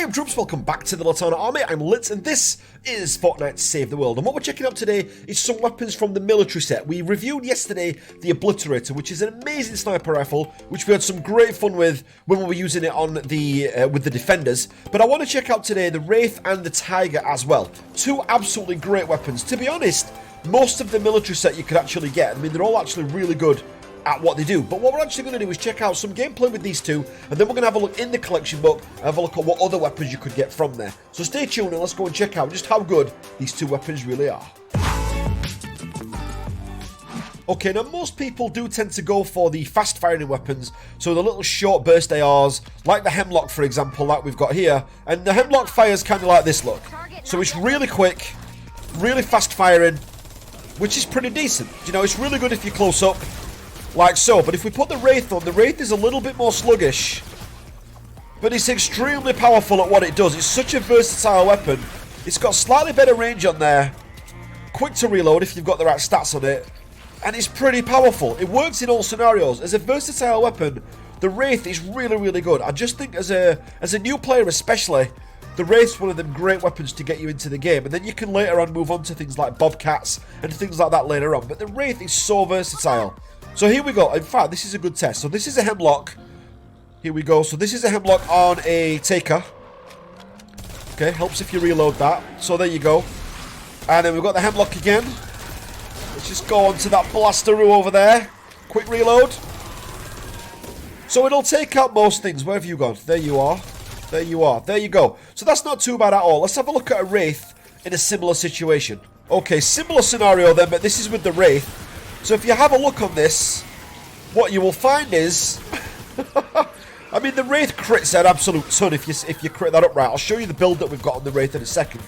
Hey troops, welcome back to the Litanah Army. I'm Lit and this is Fortnite Save the World. And what we're checking out today is some weapons from the military set. We reviewed yesterday the Obliterator, which is an amazing sniper rifle, which we had some great fun with when we were using it on the with the defenders. But I want to check out today the Wraith and the Tiger as well. Two absolutely great weapons. To be honest, most of the military set you could actually get. I mean, they're all actually really good at what they do. But what we're actually going to do is check out some gameplay with these two, and then we're going to have a look in the collection book and have a look at what other weapons you could get from there. So stay tuned and let's go and check out just how good these two weapons really are. Okay, now most people do tend to go for the fast firing weapons, so the little short burst ARs, like the Hemlock for example, that we've got here, and the Hemlock fires kind of like this look. So it's really quick, really fast firing, which is pretty decent. You know, it's really good if you're close up, like so. But if we put the Wraith on, the Wraith is a little bit more sluggish, but it's extremely powerful at what it does. It's such a versatile weapon. It's got slightly better range on there, quick to reload if you've got the right stats on it, and it's pretty powerful. It works in all scenarios. As a versatile weapon, the Wraith is really, really good. I just think as a new player especially, the Wraith's one of them great weapons to get you into the game, and then you can later on move on to things like Bobcats and things like that later on. But the Wraith is so versatile. So here we go. In fact, this is a good test. So this is a Hemlock. Here we go. So this is a Hemlock on a Taker. Okay, helps if you reload that. So there you go. And then we've got the Hemlock again. Let's just go on to that Blasteroo over there. Quick reload. So it'll take out most things. Where have you gone? There you are. There you are. There you go. So that's not too bad at all. Let's have a look at a Wraith in a similar situation. Okay, similar scenario then, but this is with the Wraith. So if you have a look on this, what you will find is, I mean, the Wraith crits an absolute ton if you crit that up right. I'll show you the build that we've got on the Wraith in a second.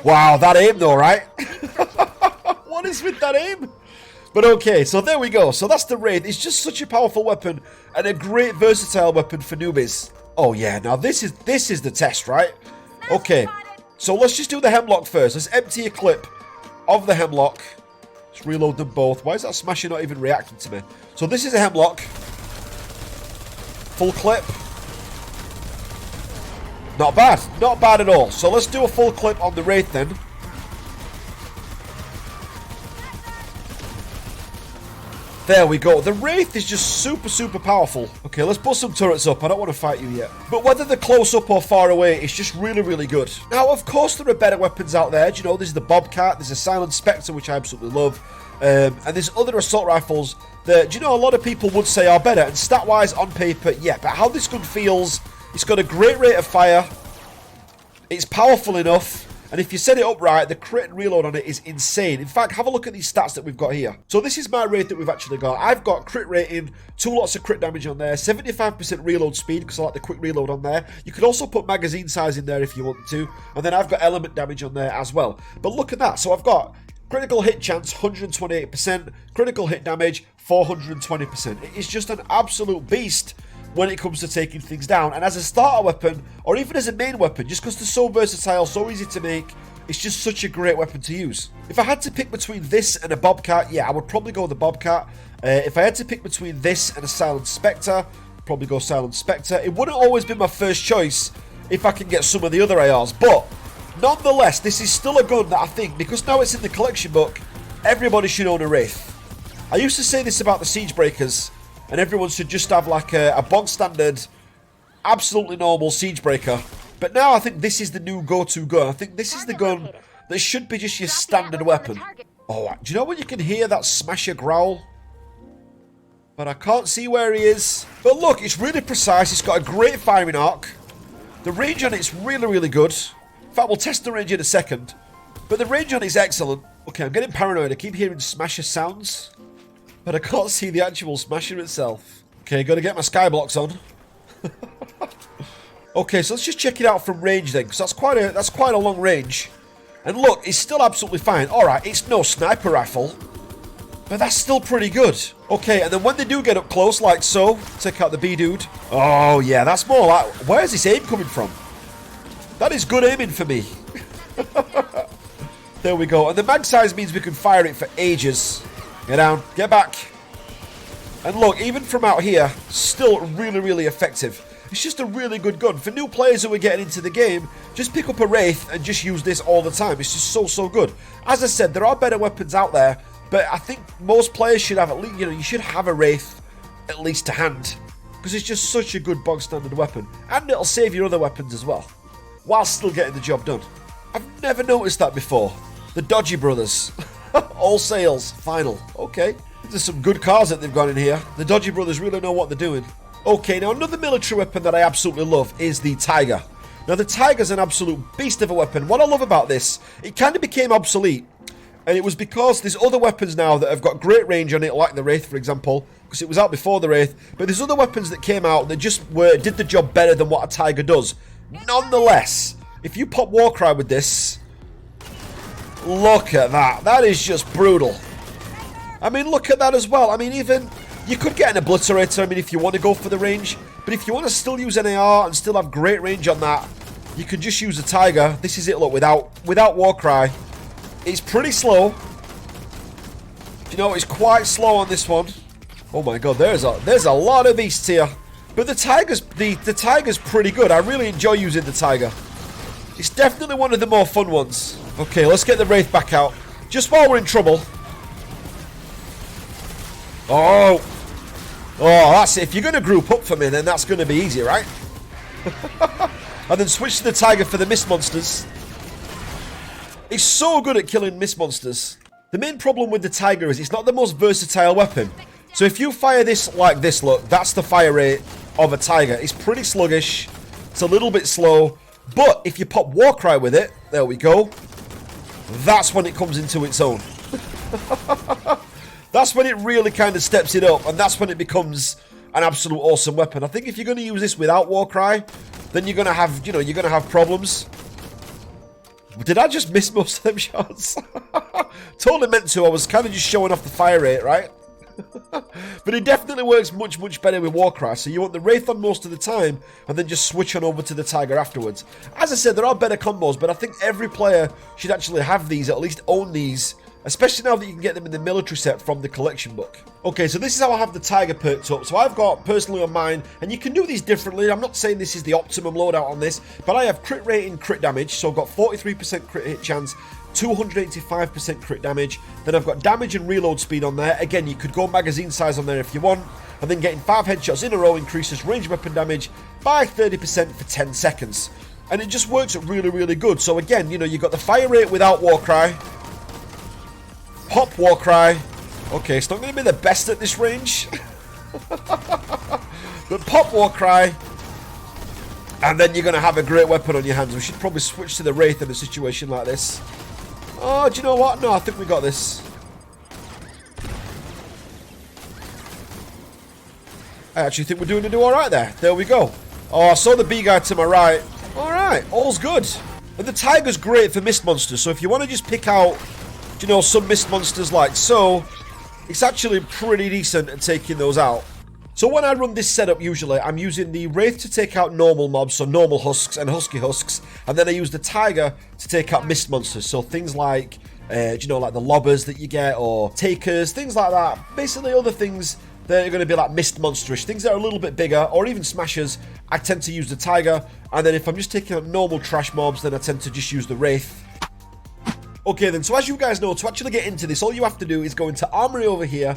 Wow, that aim though, right? What is with that aim? But okay, so there we go. So that's the Wraith. It's just such a powerful weapon and a great versatile weapon for newbies. Oh yeah, now this is the test, right? Okay, so let's just do the Hemlock first. Let's empty a clip of the Hemlock. Let's reload them both. Why is that Smasher not even reacting to me? So this is a Hemlock. Full clip. Not bad. Not bad at all. So let's do a full clip on the Wraith then. There we go. The Wraith is just super, super powerful. Okay, let's put some turrets up. I don't want to fight you yet. But whether they're close up or far away, it's just really, really good. Now, of course, there are better weapons out there. Do you know, there's the Bobcat, there's a Silent Spectre, which I absolutely love. And there's other assault rifles that, do you know, a lot of people would say are better. And stat-wise, on paper, yeah. But how this gun feels, it's got a great rate of fire. It's powerful enough. And if you set it up right, the crit and reload on it is insane. In fact, have a look at these stats that we've got here. So this is my Wraith that we've actually got. I've got crit rating, 2 lots of crit damage on there, 75% reload speed, because I like the quick reload on there. You could also put magazine size in there if you wanted to. And then I've got element damage on there as well. But look at that. So I've got critical hit chance, 128%. Critical hit damage, 420%. It is just an absolute beast when it comes to taking things down. And as a starter weapon, or even as a main weapon, just because they're so versatile, so easy to make, it's just such a great weapon to use. If I had to pick between this and a Bobcat, yeah, I would probably go with the Bobcat. If I had to pick between this and a Silent Spectre, I'd probably go Silent Spectre. It wouldn't always be my first choice if I can get some of the other ARs, but nonetheless, this is still a gun that I think, because now it's in the collection book, everybody should own a Wraith. I used to say this about the Siege Breakers, and everyone should just have like a bog standard, absolutely normal Siege Breaker. But now I think this is the new go-to gun. I think this is the gun that should be just your standard weapon. Oh, do you know when you can hear that Smasher growl? But I can't see where he is. But look, it's really precise. It's got a great firing arc. The range on it's really, really good. In fact, we'll test the range in a second. But the range on it's excellent. Okay, I'm getting paranoid. I keep hearing Smasher sounds, but I can't see the actual Smasher itself. Okay, gotta get my skyblocks on. Okay, so let's just check it out from range then, because that's quite a long range. And look, it's still absolutely fine. Alright, it's no sniper rifle, but that's still pretty good. Okay, and then when they do get up close, like so, take out the B-dude. Oh yeah, that's more like, where's this aim coming from? That is good aiming for me. There we go. And the mag size means we can fire it for ages. Get down. Get back. And look, even from out here, still really, really effective. It's just a really good gun. For new players who are getting into the game, just pick up a Wraith and just use this all the time. It's just so good. As I said, there are better weapons out there, but I think most players should have at least, you should have a Wraith at least to hand, because it's just such a good bog standard weapon, and it'll save your other weapons as well, while still getting the job done. I've never noticed that before. The Dodgy Brothers. All sales. Final. Okay. There's some good cars that they've got in here. The Dodgy Brothers really know what they're doing. Okay, now another military weapon that I absolutely love is the Tiger. Now the Tiger's an absolute beast of a weapon. What I love about this, it kind of became obsolete. And it was because there's other weapons now that have got great range on it, like the Wraith, for example, because it was out before the Wraith. But there's other weapons that came out that just did the job better than what a Tiger does. Nonetheless, if you pop Warcry with this, look at that. That is just brutal. I mean, look at that as well. I mean, even you could get an Obliterator, I mean, if you want to go for the range. But if you want to still use an AR and still have great range on that, you can just use a Tiger. This is it, look, without Warcry. It's pretty slow. You know, it's quite slow on this one. Oh my god, there's a lot of beasts here. But the Tiger's pretty good. I really enjoy using the Tiger. It's definitely one of the more fun ones. Okay, let's get the Wraith back out. Just while we're in trouble. Oh, that's it. If you're going to group up for me, then that's going to be easy, right? And then switch to the Tiger for the Mist Monsters. It's so good at killing Mist Monsters. The main problem with the Tiger is it's not the most versatile weapon. So if you fire this like this, look, that's the fire rate of a Tiger. It's pretty sluggish. It's a little bit slow. But if you pop Warcry with it, there we go. That's when it comes into its own. That's when it really kind of steps it up, and that's when it becomes an absolute awesome weapon. I think if you're going to use this without Warcry, then you're going to have, you're going to have problems. Did I just miss most of them shots? Totally meant to. I was kind of just showing off the fire rate, right? But it definitely works much better with Warcry. So you want the Wraith on most of the time, and then just switch on over to the Tiger afterwards. As I said, there are better combos, but I think every player should actually have these, at least own these. Especially now that you can get them in the military set from the collection book. Okay, so this is how I have the Tiger perked up. So I've got, personally on mine, and you can do these differently. I'm not saying this is the optimum loadout on this, but I have crit rate and crit damage. So I've got 43% crit hit chance, 285% crit damage. Then I've got damage and reload speed on there. Again, you could go magazine size on there if you want. And then getting 5 headshots in a row increases range weapon damage by 30% for 10 seconds. And it just works really good. So again, you've got the fire rate without Warcry. Pop Warcry. Okay, it's not going to be the best at this range. But pop Warcry. And then you're going to have a great weapon on your hands. We should probably switch to the Wraith in a situation like this. Oh, do you know what? No, I think we got this. I actually think we're doing alright there. There we go. Oh, I saw the B guy to my right. Alright, all's good. And the Tiger's great for Mist Monsters. So if you want to just pick out, some Mist Monsters like so, it's actually pretty decent at taking those out. So when I run this setup, usually, I'm using the Wraith to take out normal mobs, so normal husks and husky husks, and then I use the Tiger to take out Mist Monsters, so things like, like the lobbers that you get, or takers, things like that. Basically other things that are going to be like Mist Monsterish, things that are a little bit bigger, or even smashers, I tend to use the Tiger, and then if I'm just taking out normal trash mobs, then I tend to just use the Wraith. Okay then, so as you guys know, to actually get into this, all you have to do is go into Armory over here,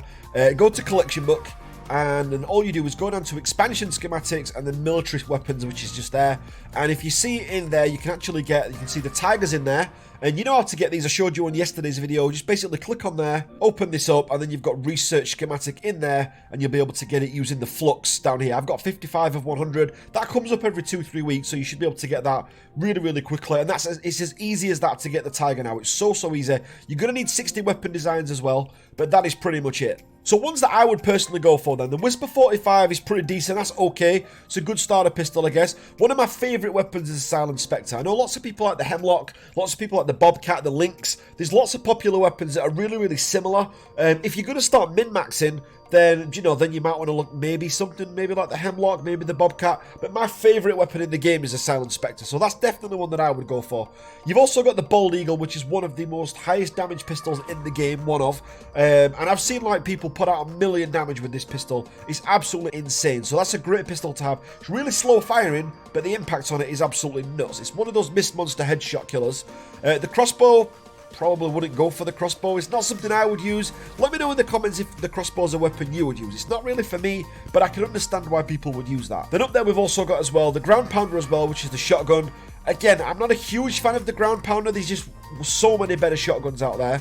go to Collection Book, and then all you do is go down to Expansion Schematics and then Military Weapons, which is just there. And if you see in there, you can actually you can see the Tigers in there. And you know how to get these, I showed you on yesterday's video. Just basically click on there, open this up, and then you've got Research Schematic in there, and you'll be able to get it using the Flux down here. I've got 55 of 100. That comes up every 2-3 weeks, so you should be able to get that really quickly. And it's as easy as that to get the Tiger now. It's so easy. You're going to need 60 weapon designs as well, but that is pretty much it. So ones that I would personally go for then. The Whisper 45 is pretty decent. That's okay. It's a good starter pistol, I guess. One of my favourite weapons is the Silent Spectre. I know lots of people like the Hemlock, lots of people like the Bobcat, the Lynx. There's lots of popular weapons that are really similar. If you're going to start min-maxing, then, you know, then you might want to look maybe something, maybe like the Hemlock, maybe the Bobcat. But my favourite weapon in the game is a Silent Spectre, so that's definitely one that I would go for. You've also got the Bald Eagle, which is one of the most highest damage pistols in the game, one of. And I've seen like people put out 1 million damage with this pistol. It's absolutely insane. So that's a great pistol to have. It's really slow firing, but the impact on it is absolutely nuts. It's one of those mist monster headshot killers. The crossbow, probably wouldn't go for the crossbow. It's not something I would use. Let me know in the comments if the crossbow is a weapon you would use. It's not really for me, but I can understand why people would use that. Then up there we've also got as well the ground pounder as well, which is the shotgun. Again, I'm not a huge fan of the ground pounder. There's just so many better shotguns out there.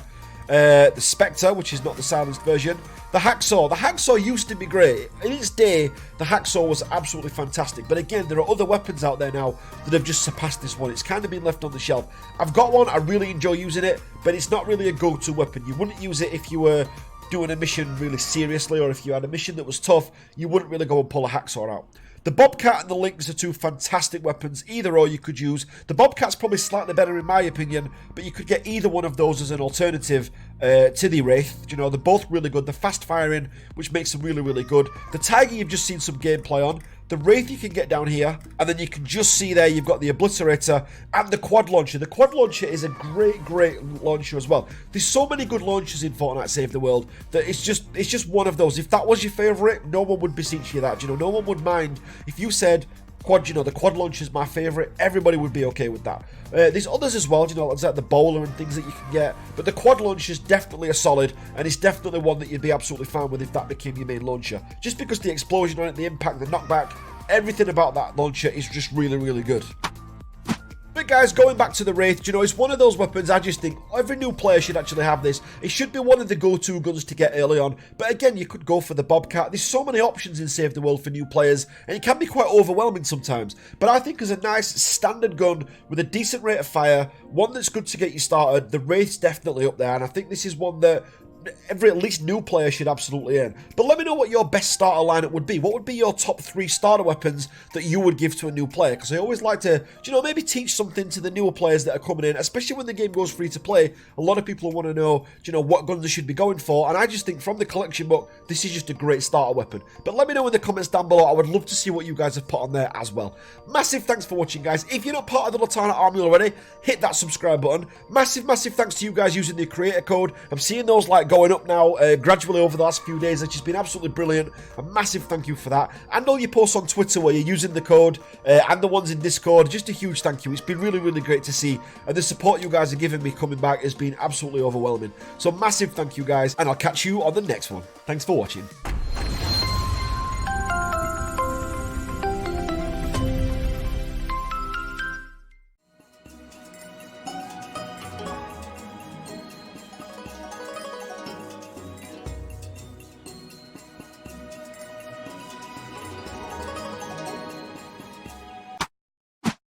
The Spectre, which is not the silenced version. The Hacksaw. The Hacksaw used to be great. In its day, the Hacksaw was absolutely fantastic. But again, there are other weapons out there now that have just surpassed this one. It's kind of been left on the shelf. I've got one. I really enjoy using it, but it's not really a go-to weapon. You wouldn't use it if you were doing a mission really seriously, or if you had a mission that was tough, you wouldn't really go and pull a Hacksaw out. The Bobcat and the Lynx are two fantastic weapons. Either or you could use. The Bobcat's probably slightly better in my opinion, but you could get either one of those as an alternative to the Wraith. You know, they're both really good. They're fast firing, which makes them really, really good. The Tiger you've just seen some gameplay on. The Wraith you can get down here, and then you can just see there you've got the Obliterator and the Quad Launcher. The Quad Launcher is a great, great launcher as well. There's so many good launchers in Fortnite Save the World that it's just one of those. If that was your favourite, no one would beseech you that. You know, no one would mind if you said, Quad, you know, the Quad Launcher is my favourite. Everybody would be okay with that. There's others as well, you know, like the Bowler and things that you can get. But the Quad Launcher is definitely a solid, and it's definitely one that you'd be absolutely fine with if that became your main launcher. Just because the explosion on it, the impact, the knockback, everything about that launcher is just really, really good. But guys, going back to the Wraith, you know, it's one of those weapons I just think every new player should actually have this. It should be one of the go-to guns to get early on. But again, you could go for the Bobcat. There's so many options in Save the World for new players, and it can be quite overwhelming sometimes. But I think as a nice standard gun with a decent rate of fire, one that's good to get you started, the Wraith's definitely up there. And I think this is one that every at least new player should absolutely earn. But let me know what your best starter lineup would be. What would be your top 3 starter weapons that you would give to a new player? Because I always like to, you know, maybe teach something to the newer players that are coming in, especially when the game goes free to play. A lot of people want to know, you know, what guns they should be going for, and I just think from the collection book, this is just a great starter weapon. But let me know in the comments down below. I would love to see what you guys have put on there as well. Massive thanks for watching, guys. If you're not part of the Litanah Army already, hit that subscribe button. Massive, massive thanks to you guys using the creator code. I'm seeing those like going up now gradually over the last few days, which has been absolutely brilliant. A massive thank you for that. And all your posts on Twitter where you're using the code and the ones in Discord, just a huge thank you. It's been really, really great to see, and the support you guys are giving me coming back has been absolutely overwhelming. So massive thank you guys, and I'll catch you on the next one. Thanks for watching.